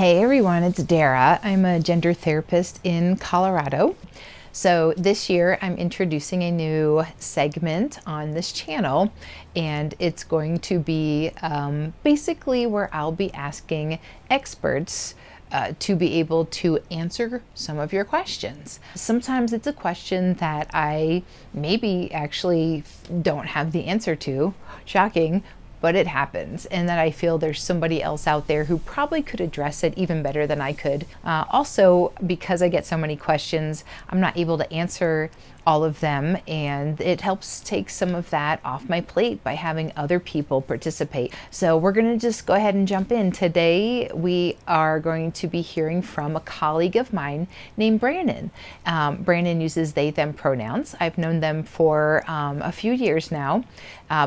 Hey everyone, it's Dara. I'm a gender therapist in Colorado. So this year I'm introducing a new segment on this channel, and it's going to be basically where I'll be asking experts to be able to answer some of your questions. Sometimes it's a question that I maybe actually don't have the answer to, shocking, but it happens, and that I feel there's somebody else out there who probably could address it even better than I could. Also, because I get so many questions, I'm not able to answer all of them, and it helps take some of that off my plate by having other people participate. So we're going to just go ahead and jump in. Today we are going to be hearing from a colleague of mine named Brannen. Brannen uses they, them pronouns. I've known them for a few years now.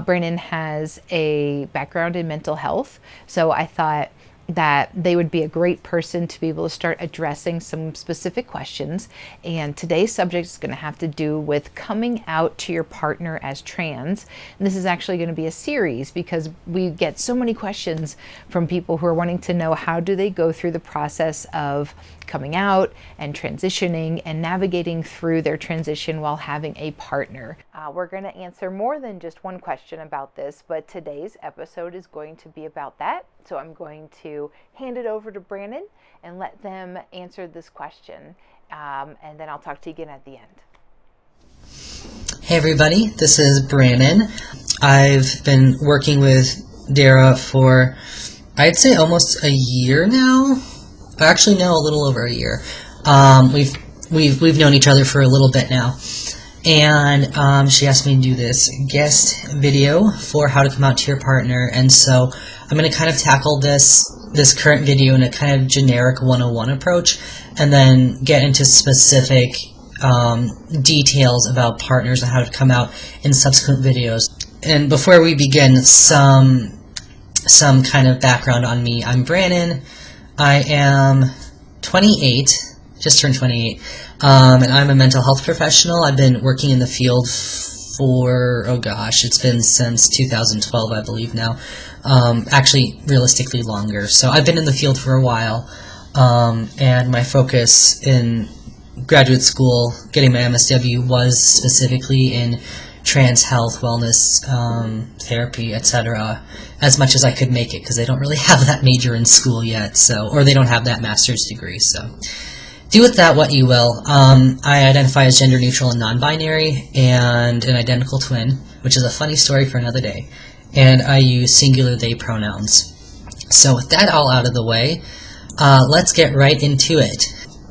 Brannen has a background in mental health, so I thought that they would be a great person to be able to start addressing some specific questions. And today's subject is going to have to do with coming out to your partner as trans. And this is actually going to be a series because we get so many questions from people who are wanting to know how do they go through the process of coming out and transitioning and navigating through their transition while having a partner. We're going to answer more than just one question about this, but today's episode is going to be about that. So I'm going to hand it over to Brannen and let them answer this question. And then I'll talk to you again at the end. Hey everybody, this is Brannen. I've been working with Dara for, I'd say, almost a year now. Actually, no, a little over a year. We've known each other for a little bit now, and she asked me to do this guest video for how to come out to your partner, and so I'm going to kind of tackle this current video in a kind of generic 101 approach, and then get into specific details about partners and how to come out in subsequent videos. And before we begin, some kind of background on me. I'm Brannen. I am 28, just turned 28, and I'm a mental health professional. I've been working in the field for, it's been since 2012, I believe now. Actually, realistically longer. So I've been in the field for a while, and my focus in graduate school, getting my APSW, was specifically in trans health, wellness, therapy, etc., as much as I could make it, because they don't really have that major in school yet, or they don't have that master's degree, so do with that what you will. I identify as gender neutral and non-binary, and an identical twin, which is a funny story for another day, and I use singular they pronouns. So with that all out of the way, let's get right into it.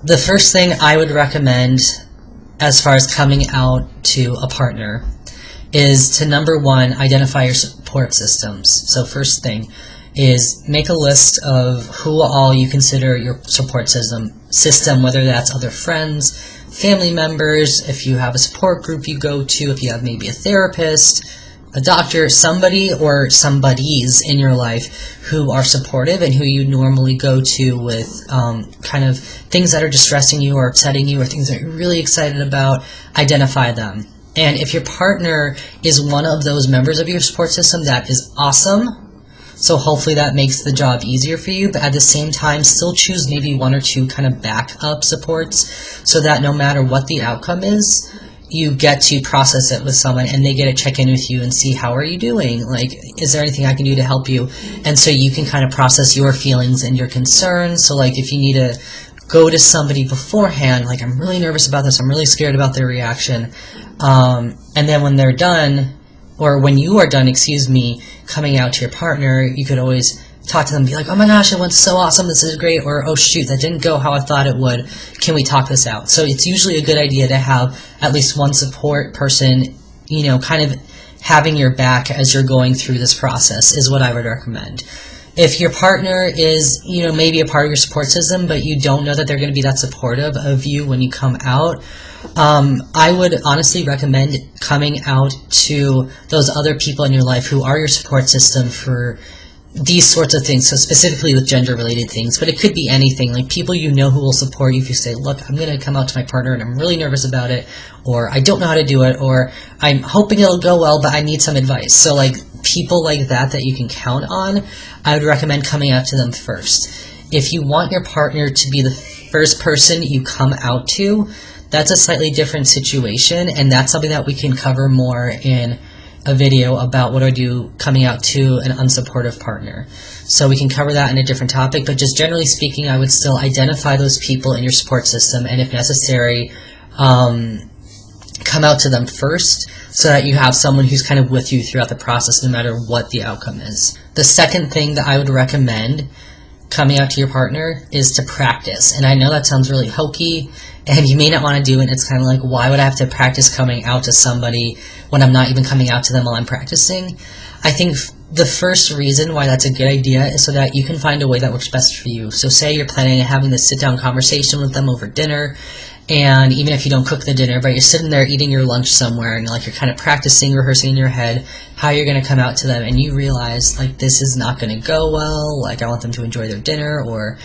The first thing I would recommend as far as coming out to a partner is to, number one, identify your support systems. So first thing is make a list of who all you consider your support system, whether that's other friends, family members, if you have a support group you go to, if you have maybe a therapist, a doctor, somebody or somebodies in your life who are supportive and who you normally go to with kind of things that are distressing you or upsetting you or things that you're really excited about. Identify them. And if your partner is one of those members of your support system, that is awesome. So hopefully that makes the job easier for you, but at the same time, still choose maybe one or two kind of backup supports so that no matter what the outcome is, you get to process it with someone and they get to check in with you and see how are you doing? Like, is there anything I can do to help you? And so you can kind of process your feelings and your concerns. So like if you need to go to somebody beforehand, like I'm really nervous about this, I'm really scared about their reaction. And then when they're done, or when you are done, coming out to your partner, you could always talk to them and be like, oh my gosh, it went so awesome, this is great, or oh shoot, that didn't go how I thought it would, can we talk this out? So it's usually a good idea to have at least one support person, kind of having your back as you're going through this process is what I would recommend. If your partner is, maybe a part of your support system, but you don't know that they're going to be that supportive of you when you come out, I would honestly recommend coming out to those other people in your life who are your support system for these sorts of things, so specifically with gender-related things, but it could be anything, like people you know who will support you if you say, look, I'm going to come out to my partner and I'm really nervous about it, or I don't know how to do it, or I'm hoping it'll go well, but I need some advice. So like people like that you can count on, I would recommend coming out to them first. if you want your partner to be the first person you come out to, that's a slightly different situation, and that's something that we can cover more in a video about what do I do coming out to an unsupportive partner. So we can cover that in a different topic, but just generally speaking, I would still identify those people in your support system, and if necessary, come out to them first so that you have someone who's kind of with you throughout the process no matter what the outcome is. The second thing that I would recommend coming out to your partner is to practice. And I know that sounds really hokey and you may not want to do it. It's kind of like, why would I have to practice coming out to somebody when I'm not even coming out to them while I'm practicing? I think the first reason why that's a good idea is so that you can find a way that works best for you. So say you're planning on having this sit-down conversation with them over dinner, and even if you don't cook the dinner, but you're sitting there eating your lunch somewhere, and like you're kind of practicing, rehearsing in your head how you're going to come out to them, and you realize like this is not going to go well, like I want them to enjoy their dinner, or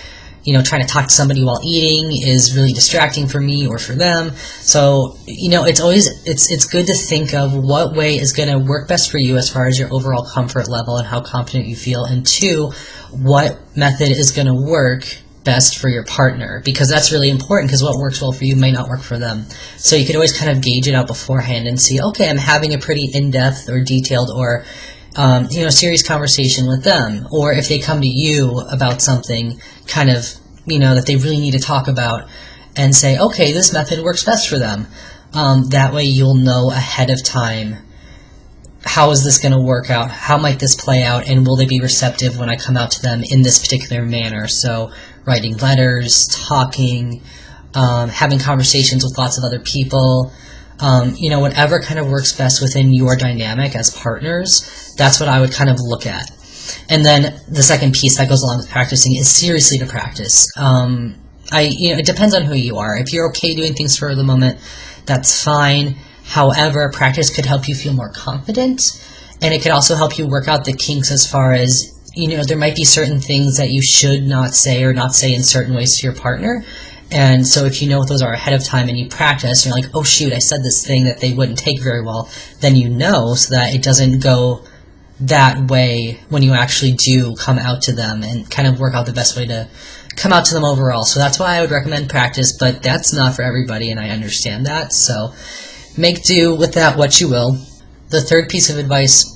trying to talk to somebody while eating is really distracting for me or for them. So, it's good to think of what way is going to work best for you as far as your overall comfort level and how confident you feel, and two, what method is going to work best for your partner, because that's really important, because what works well for you may not work for them. So you could always kind of gauge it out beforehand and see, okay, I'm having a pretty in-depth or detailed or serious conversation with them, or if they come to you about something kind of, that they really need to talk about, and say, okay, this method works best for them. That way you'll know ahead of time, how is this going to work out? How might this play out? And will they be receptive when I come out to them in this particular manner? So writing letters, talking, having conversations with lots of other people, whatever kind of works best within your dynamic as partners, that's what I would kind of look at. And then the second piece that goes along with practicing is seriously to practice. It depends on who you are. If you're okay doing things for the moment, that's fine. However, practice could help you feel more confident, and it could also help you work out the kinks as far as, there might be certain things that you should not say or not say in certain ways to your partner. And so if you know what those are ahead of time and you practice, you're like, oh shoot, I said this thing that they wouldn't take very well, then so that it doesn't go that way when you actually do come out to them, and kind of work out the best way to come out to them overall. So that's why I would recommend practice, but that's not for everybody, and I understand that. So make do with that what you will. The third piece of advice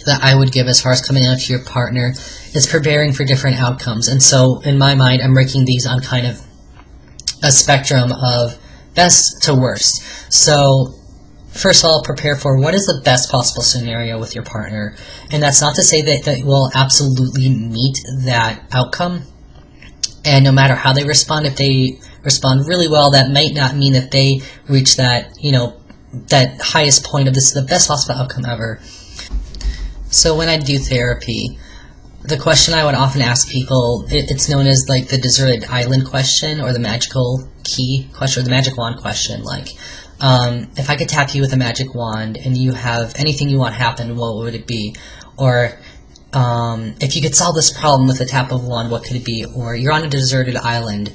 that I would give as far as coming out to your partner is preparing for different outcomes. And so in my mind, I'm ranking these on kind of a spectrum of best to worst. So first of all, prepare for what is the best possible scenario with your partner. And that's not to say that will absolutely meet that outcome. And no matter how they respond, if they respond really well, that might not mean that they reach that, that highest point of this is the best possible outcome ever. So when I do therapy, the question I would often ask people, it's known as like the deserted island question, or the magical key question, or the magic wand question. Like, if I could tap you with a magic wand and you have anything you want happen, what would it be? Or if you could solve this problem with a tap of a wand, what could it be? Or you're on a deserted island,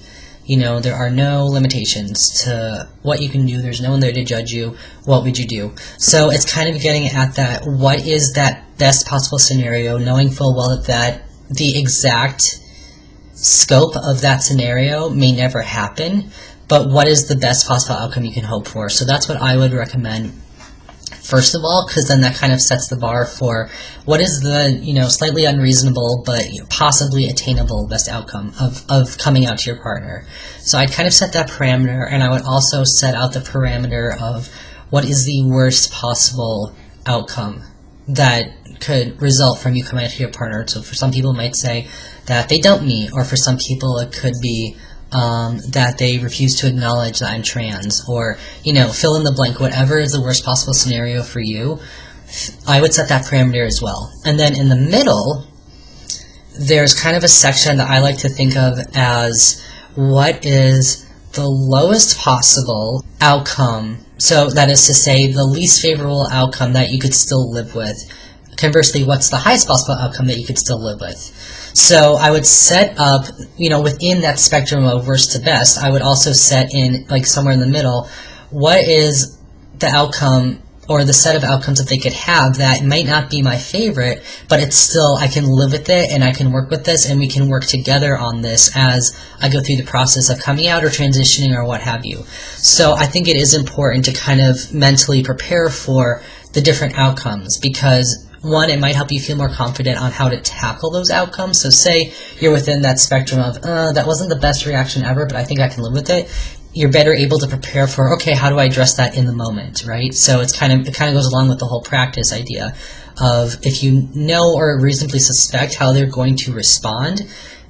there are no limitations to what you can do. There's no one there to judge you. What would you do? So it's kind of getting at that, what is that best possible scenario, knowing full well that the exact scope of that scenario may never happen, but what is the best possible outcome you can hope for? So that's what I would recommend first of all, because then that kind of sets the bar for what is the, slightly unreasonable but possibly attainable best outcome of coming out to your partner. So I'd kind of set that parameter, and I would also set out the parameter of what is the worst possible outcome that could result from you coming out to your partner. So for some people it might say that they dump me, or for some people it could be that they refuse to acknowledge that I'm trans, or, fill in the blank, whatever is the worst possible scenario for you. I would set that parameter as well. And then in the middle, there's kind of a section that I like to think of as what is the lowest possible outcome. So that is to say, the least favorable outcome that you could still live with. Conversely, what's the highest possible outcome that you could still live with? So I would set up, within that spectrum of worst to best, I would also set in, like somewhere in the middle, what is the outcome or the set of outcomes that they could have that might not be my favorite, but it's still, I can live with it and I can work with this and we can work together on this as I go through the process of coming out or transitioning or what have you. So I think it is important to kind of mentally prepare for the different outcomes, because one, it might help you feel more confident on how to tackle those outcomes. So say you're within that spectrum of, that wasn't the best reaction ever, but I think I can live with it. You're better able to prepare for, okay, how do I address that in the moment, right? So it kind of goes along with the whole practice idea of, if you know or reasonably suspect how they're going to respond,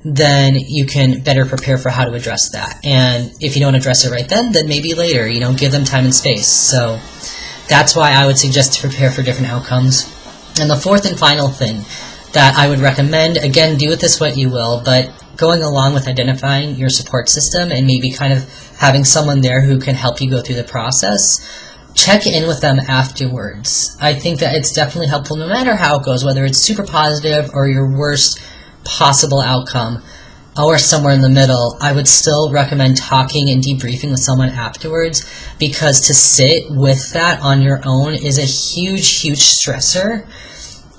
then you can better prepare for how to address that. And if you don't address it right then maybe later, give them time and space. So that's why I would suggest to prepare for different outcomes. And the fourth and final thing that I would recommend, again, do with this what you will, but going along with identifying your support system and maybe kind of having someone there who can help you go through the process, check in with them afterwards. I think that it's definitely helpful no matter how it goes, whether it's super positive or your worst possible outcome or somewhere in the middle. I would still recommend talking and debriefing with someone afterwards, because to sit with that on your own is a huge, huge stressor.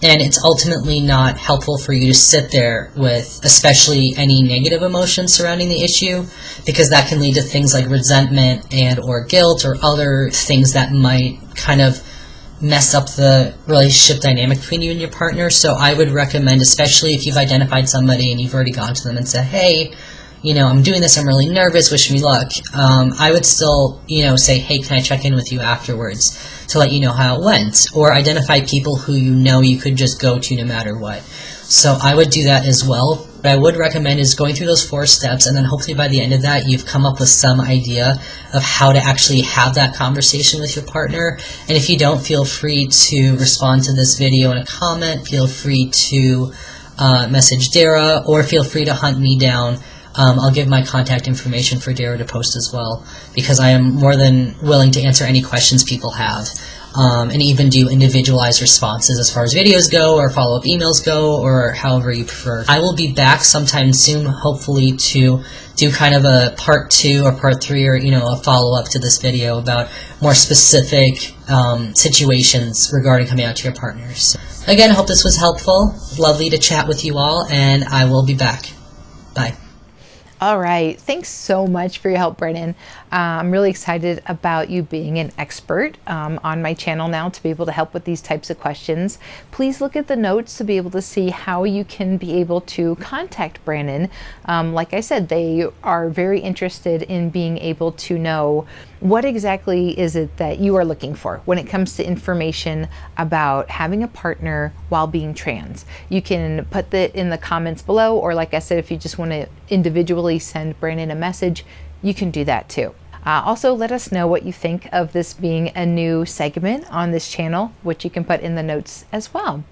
And it's ultimately not helpful for you to sit there with, especially any negative emotions surrounding the issue, because that can lead to things like resentment and or guilt or other things that might kind of mess up the relationship dynamic between you and your partner. So I would recommend, especially if you've identified somebody and you've already gone to them and said, hey, I'm doing this, I'm really nervous, wish me luck. I would still, say, hey, can I check in with you afterwards to let you know how it went? Or identify people who you could just go to no matter what. So I would do that as well. What I would recommend is going through those 4 steps, and then hopefully by the end of that, you've come up with some idea of how to actually have that conversation with your partner. And if you don't, feel free to respond to this video in a comment, feel free to message Dara, or feel free to hunt me down. I'll give my contact information for Dara to post as well, because I am more than willing to answer any questions people have, and even do individualized responses as far as videos go, or follow-up emails go, or however you prefer. I will be back sometime soon, hopefully, to do kind of a part 2 or part 3, or a follow-up to this video about more specific situations regarding coming out to your partners. Again, I hope this was helpful. Lovely to chat with you all, and I will be back. Bye. All right. Thanks so much for your help, Brannen. I'm really excited about you being an expert on my channel now to be able to help with these types of questions. Please look at the notes to be able to see how you can be able to contact Brannen. Like I said, they are very interested in being able to know what exactly is it that you are looking for when it comes to information about having a partner while being trans. You can put that in the comments below, or like I said, if you just want to individually send Brannen a message, you can do that too. Also, let us know what you think of this being a new segment on this channel, which you can put in the notes as well.